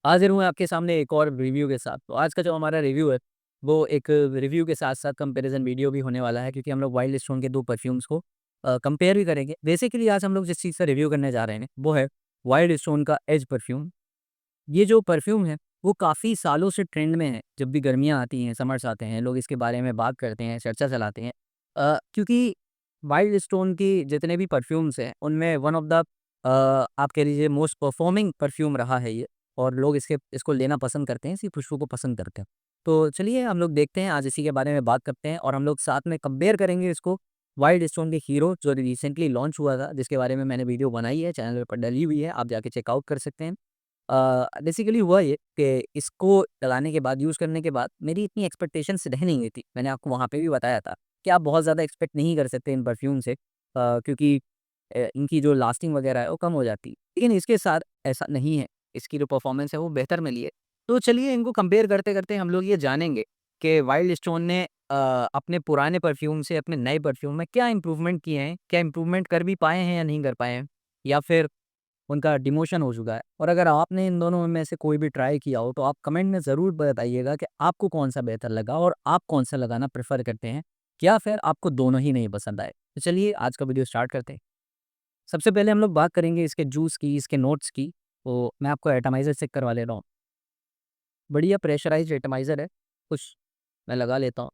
हाज़िर हूँ आपके सामने एक और रिव्यू के साथ। तो आज का जो हमारा रिव्यू है, वो एक रिव्यू के साथ-साथ कंपैरिज़न वीडियो भी होने वाला है क्योंकि हम लोग वाइल्ड स्टोन के 2 परफ्यूम्स को कंपेयर भी करेंगे। बेसिकली आज हम लोग जिस चीज़ का रिव्यू करने जा रहे हैं, वो है वाइल्ड स्टोन का एज परफ्यूम। ये जो परफ्यूम है, वो काफ़ी सालों से ट्रेंड में है। जब भी गर्मियाँ आती हैं, समर्स आते हैं, लोग इसके बारे में बात करते हैं, चर्चा चलाते हैं। क्योंकि वाइल्ड स्टोन की जितने भी परफ्यूम्स हैं, उनमें वन ऑफ द आप कह लीजिए मोस्ट परफॉर्मिंग परफ्यूम रहा है ये और लोग इसको लेना पसंद करते हैं, इसकी खुशबू को पसंद करते हैं। तो चलिए हम लोग देखते हैं, आज इसी के बारे में बात करते हैं और हम लोग साथ में कंपेयर करेंगे इसको वाइल्ड स्टोन के हीरो जो रिसेंटली लॉन्च हुआ था, जिसके बारे में मैंने वीडियो बनाई है, चैनल पर डली हुई है, आप जाके चेकआउट कर सकते हैं। बेसिकली हुआ ये कि इसको लगाने के बाद, यूज़ करने के बाद मेरी इतनी एक्सपेक्टेशंस रह नहीं गई थी। मैंने आपको वहाँ पे भी बताया था कि आप बहुत ज़्यादा एक्सपेक्ट नहीं कर सकते इन परफ्यूम से क्योंकि इनकी जो लास्टिंग वगैरह है वो कम हो जाती है। लेकिन इसके साथ ऐसा नहीं है, इसकी जो परफॉर्मेंस है वो बेहतर मिली है। तो चलिए इनको कंपेयर करते-करते हम लोग ये जानेंगे कि वाइल्ड स्टोन ने अपने पुराने परफ्यूम से अपने नए परफ्यूम में क्या इम्प्रूवमेंट किए हैं? क्या इम्प्रूवमेंट कर भी पाए हैं या नहीं कर पाए हैं? या फिर उनका डिमोशन हो चुका है। और अगर आपने इन दोनों में से कोई भी ट्राई किया हो, तो आप कमेंट में ज़रूर बताइएगा कि आपको कौन-सा बेहतर लगा और आप कौन-सा लगाना प्रेफ़र करते हैं या फिर आपको दोनों ही नहीं पसंद आए। तो चलिए आज का वीडियो स्टार्ट करते हैं। सबसे पहले हम लोग बात करेंगे इसके जूस की, इसके नोट्स की। तो मैं आपको एटमाइज़र चेक करवा ले रहा हूँ। बढ़िया प्रेशराइज़्ड एटमाइज़र है, कुछ मैं लगा लेता हूँ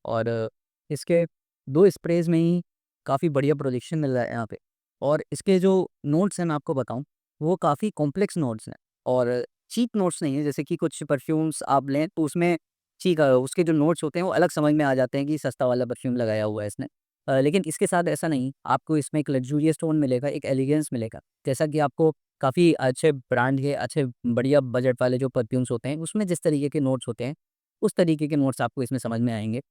और इसके 2 स्प्रेज़ में ही काफ़ी बढ़िया प्रोजेक्शन मिल रहा है यहाँ पे। और इसके जो नोट्स हैं मैं आपको बताऊँ, वो काफ़ी कॉम्प्लेक्स नोट्स हैं और चीप नोट्स नहीं है, जैसे कि कुछ परफ्यूम्स आप लें तो उसमें उसके जो नोट्स होते हैं वो अलग समझ में आ जाते हैं कि सस्ता वाला परफ्यूम लगाया हुआ है इसने। लेकिन इसके साथ ऐसा नहीं, आपको इसमें एक लग्ज़ूरियस टोन मिलेगा, एक एलिगेंस मिलेगा। जैसा कि आपको काफ़ी अच्छे ब्रांड के, अच्छे बढ़िया बजट वाले जो परफ्यूम्स होते हैं, उसमें जिस तरीके के नोट्स होते हैं, उस तरीके के नोट्स आपको इसमें समझ में आएँगे।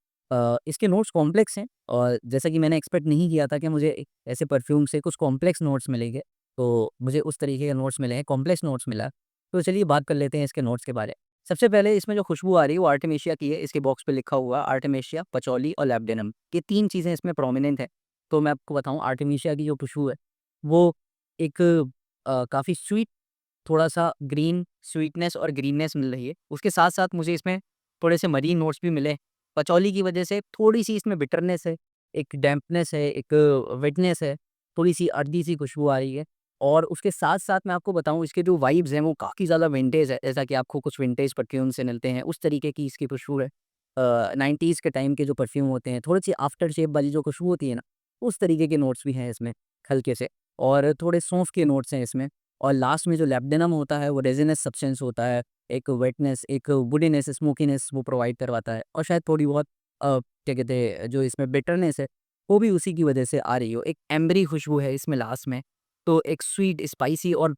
इसके नोट्स कॉम्प्लेक्स हैं और जैसा कि मैंने एक्सपेक्ट नहीं किया था कि मुझे ऐसे परफ्यूम से कुछ कॉम्प्लेक्स नोट्स मिलेंगे, तो मुझे उस तरीके के नोट्स मिले हैं, कॉम्प्लेक्स नोट्स मिला। तो चलिए बात कर लेते हैं इसके नोट्स के बारे। सबसे पहले इसमें जो खुशबू आ रही है वो आर्टेमिशिया की है, इसके बॉक्स पे लिखा हुआ है आर्टेमिशिया, पचौली और लैब्डेनम। ये 3 चीज़ें इसमें प्रोमिनेंट हैं। तो मैं आपको बताऊँ आर्टेमिशिया की जो खुशबू है, वो एक काफ़ी स्वीट, थोड़ा-सा ग्रीन स्वीटनेस और ग्रीननेस मिल रही है। उसके साथ-साथ मुझे इसमें थोड़े से मरीन नोट्स भी मिले। पचौली की वजह से थोड़ी-सी इसमें बिटरनेस है, एक डैम्पनेस है, एक वेटनेस है, थोड़ी-सी अर्दी सी खुशबू आ रही है। और उसके साथ-साथ मैं आपको बताऊँ इसके जो वाइब्स हैं वो काफ़ी ज़्यादा विंटेज है, जैसा कि आपको कुछ विंटेज परफ्यूम से मिलते हैं, उस तरीके की इसकी खुशबू है। 90s के टाइम के जो परफ्यूम होते हैं, थोड़ी-सी आफ्टर शेव वाली जो खुशबू होती है ना, उस तरीके के नोट्स भी हैं इसमें, हल्के से। और थोड़े सौंफ के नोट्स हैं इसमें। और लास्ट में जो लैब्डेनम होता है वो रेज़िनस सब्सटेंस होता है, एक वेटनेस, एक वुडीनेस, स्मोकीनेस वो प्रोवाइड करवाता है और शायद थोड़ी बहुत क्या कहते हैं जो इसमें बिटरनेस है, वो भी उसी की वजह से आ रही हो। एक एम्बरी खुशबू है इसमें लास्ट में, तो एक स्वीट, स्पाइसी और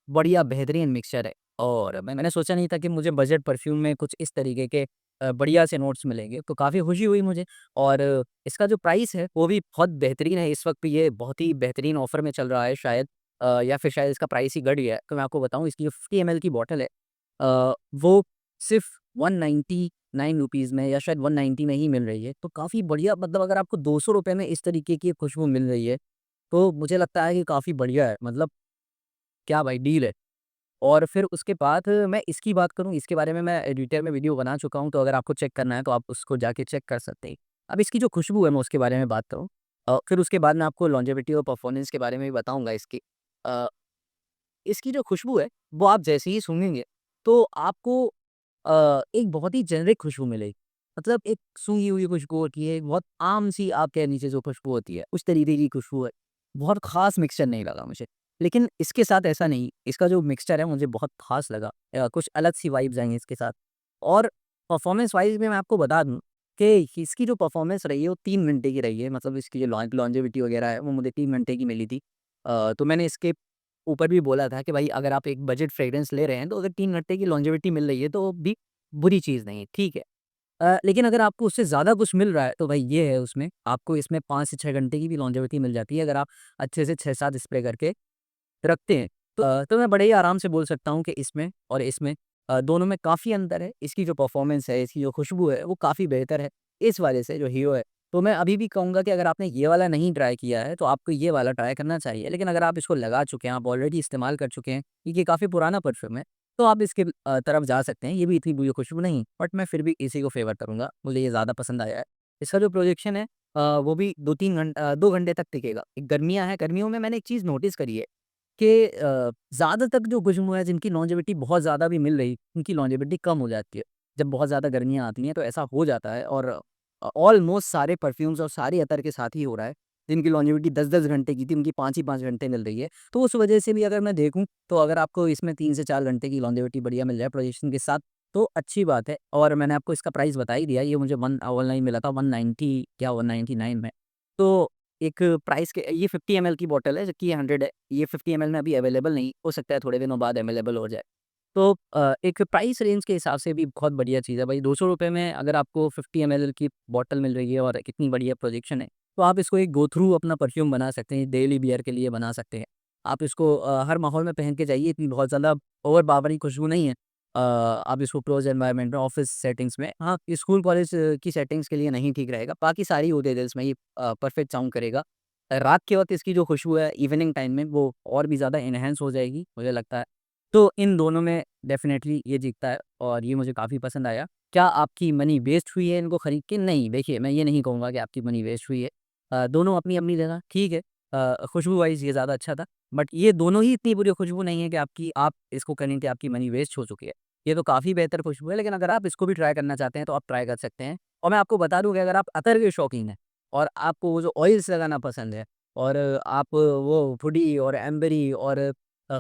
बढ़िया बेहतरीन मिक्सचर है। और मैंने सोचा नहीं था कि मुझे बजट परफ्यूम में कुछ इस तरीके के बढ़िया से नोट्स मिलेंगे, तो काफ़ी खुशी हुई मुझे। और इसका जो प्राइस है वो भी बहुत बेहतरीन है, इस वक़्त ये बहुत ही बेहतरीन ऑफ़र में चल रहा है शायद, या फिर शायद इसका प्राइस ही घट गया है। तो मैं आपको बताऊँ इसकी जो 50 एमएल की बॉटल है, वो सिर्फ़ 199 रुपीज़ में या शायद 190 में ही मिल रही है। तो काफ़ी बढ़िया, मतलब अगर आपको ₹200 में इस तरीके की खुशबू मिल रही है, तो मुझे लगता है कि काफ़ी बढ़िया है। मतलब क्या भाई डील है। और फिर उसके बाद मैं इसकी बात करूँ, इसके बारे में मैं डिटेल में वीडियो बना चुका हूँ, तो अगर आपको चेक करना है तो आप उसको जाके चेक कर सकते हैं। अब इसकी जो खुशबू है मैं उसके बारे में बात करूँ, फिर उसके बाद मैं आपको लॉन्जेविटी और परफॉर्मेंस के बारे में भी बताऊँगा इसकी। अ, इसकी जो खुशबू है, वो आप जैसे ही सूँघेंगे, तो आपको एक बहुत ही जेनेरिक खुशबू मिलेगी। मतलब एक सूंघी हुई खुशबू होती है, बहुत आम-सी आप कह लीजिए जो खुशबू होती है, उस तरीके की खुशबू है। बहुत ख़ास मिक्सचर नहीं लगा मुझे। लेकिन इसके साथ ऐसा नहीं, इसका जो मिक्सचर है मुझे बहुत ख़ास लगा। कुछ अलग-सी वाइब्स आई हैं इसके साथ। और परफॉर्मेंस वाइज़ भी मैं आपको बता दूँ कि इसकी जो परफॉर्मेंस रही है वो 3 घंटे की रही है। मतलब इसकी जो लॉन्जेविटी वगैरह है वो मुझे 3 घंटे की मिली थी। तो मैंने इसके ऊपर भी बोला था कि भाई अगर आप एक बजट फ्रेग्रेंस ले रहे हैं तो अगर 3 घंटे की लॉन्जेविटी मिल रही है तो भी बुरी चीज़ नहीं है, ठीक है। लेकिन अगर आपको उससे ज़्यादा कुछ मिल रहा है तो भाई ये है उसमें, आपको इसमें 5 से 6 घंटे की भी लॉन्जेविटी मिल जाती है अगर आप अच्छे से 6-7 स्प्रे करके रखते हैं। तो मैं बड़े ही आराम से बोल सकता हूँ कि इसमें और इसमें दोनों में काफ़ी अंतर है। इसकी जो परफ़ॉर्मेंस है, इसकी जो खुशबू है, वो काफ़ी बेहतर है। इस वजह से जो हीरो है, तो मैं अभी भी कहूँगा कि अगर आपने ये वाला नहीं ट्राई किया है, तो आपको ये वाला ट्राई करना चाहिए। लेकिन अगर आप इसको लगा चुके हैं, आप ऑलरेडी इस्तेमाल कर चुके हैं, क्योंकि ये काफ़ी पुराना परफ्यूम है, तो आप इसके तरफ जा सकते हैं। ये भी इतनी बुरी खुशबू नहीं, बट मैं फिर भी इसी को फ़ेवर करूँगा। मुझे ये ज़्यादा पसंद आया है। इसका जो प्रोजेक्शन है वो भी 2 घंटे तक टिकेगा। गर्मियाँ हैं, गर्मियों में मैंने एक चीज़ नोटिस करी है कि ज़्यादातर जो खुशबू है जिनकी लॉन्जेविटी बहुत ज़्यादा भी मिल रही, उनकी लॉन्जेविटी कम हो जाती है। जब बहुत ज़्यादा गर्मियाँ आती हैं तो ऐसा हो जाता है और ऑलमोस्ट सारे परफ्यूम्स और सारे अतर के साथ ही हो रहा है। जिनकी लॉन्जेविटी 10-10 घंटे की थी, उनकी 5 ही 5 घंटे मिल रही है। तो उस वजह से भी अगर मैं देखूँ, तो अगर आपको इसमें 3 से 4 घंटे की लॉन्जेविटी बढ़िया मिल जाए प्रोजेक्शन के साथ, तो अच्छी बात है। और मैंने आपको इसका प्राइस बता ही दिया, ये मुझे ऑनलाइन मिला था 190 या 199 में। तो एक प्राइस के ये 50 एमएल की बॉटल है, जबकि ये 100 है। ये 50 एमएल में अभी अवेलेबल नहीं, हो सकता है थोड़े दिनों बाद अवेलेबल हो जाए। तो एक प्राइस रेंज के हिसाब से भी बहुत बढ़िया चीज़ है भाई। ₹200 में अगर आपको 50 एमएल की बॉटल मिल रही है और इतनी बढ़िया प्रोजेक्शन है, तो आप इसको एक गो थ्रू अपना परफ्यूम बना सकते हैं, डेली वियर के लिए बना सकते हैं। आप इसको हर माहौल में पहन के जाइए, इतनी बहुत ज़्यादा ओवरपावरिंग खुशबू नहीं है। आप इसको क्लोज़ एनवायरनमेंट में, ऑफ़िस सेटिंग्स में, हाँ, स्कूल कॉलेज की सेटिंग्स के लिए नहीं ठीक रहेगा, बाकी सारी ओकेज़न्स में ये परफेक्ट साउंड करेगा। रात के वक़्त इसकी जो खुशबू है इवनिंग टाइम में वो और भी ज़्यादा एनहांस हो जाएगी, मुझे लगता है। तो इन दोनों में डेफ़िनेटली ये जीतता है और ये मुझे काफ़ी पसंद आया। क्या आपकी मनी वेस्ट हुई है इनको खरीद के? नहीं, देखिए मैं ये नहीं कहूँगा कि आपकी मनी वेस्ट हुई है। दोनों अपनी-अपनी जगह ठीक है। खुशबू वाइज़ ये ज़्यादा अच्छा था, बट ये दोनों ही इतनी बुरी खुशबू नहीं है कि आप इसको कहें कि आपकी मनी वेस्ट हो चुकी है। ये तो काफ़ी बेहतर खुशबू है, लेकिन अगर आप इसको भी ट्राई करना चाहते हैं, तो आप ट्राई कर सकते हैं। और मैं आपको बता दूँ कि अगर आप अतर के शौकीन हैं और आपको वो जो ऑयल्स लगाना पसंद है और आप वो वुडी और एम्बरी और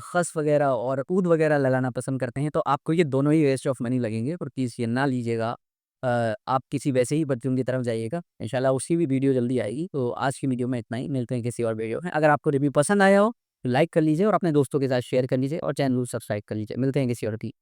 खस वगैरह और ऊद वगैरह लगाना पसंद करते हैं, तो आपको ये दोनों ही वेस्ट ऑफ मनी लगेंगे और प्लीज़ ये ना लीजिएगा। आप किसी वैसे ही परफ्यूम की तरफ जाइएगा। इंशाल्लाह उसकी भी वीडियो जल्दी आएगी। तो आज की वीडियो में इतना ही, मिलते हैं किसी और वीडियो में। अगर आपको रिव्यू पसंद आया हो, तो लाइक कर लीजिए और अपने दोस्तों के साथ शेयर कर लीजिए और चैनल को सब्सक्राइब कर लीजिए। मिलते हैं किसी और की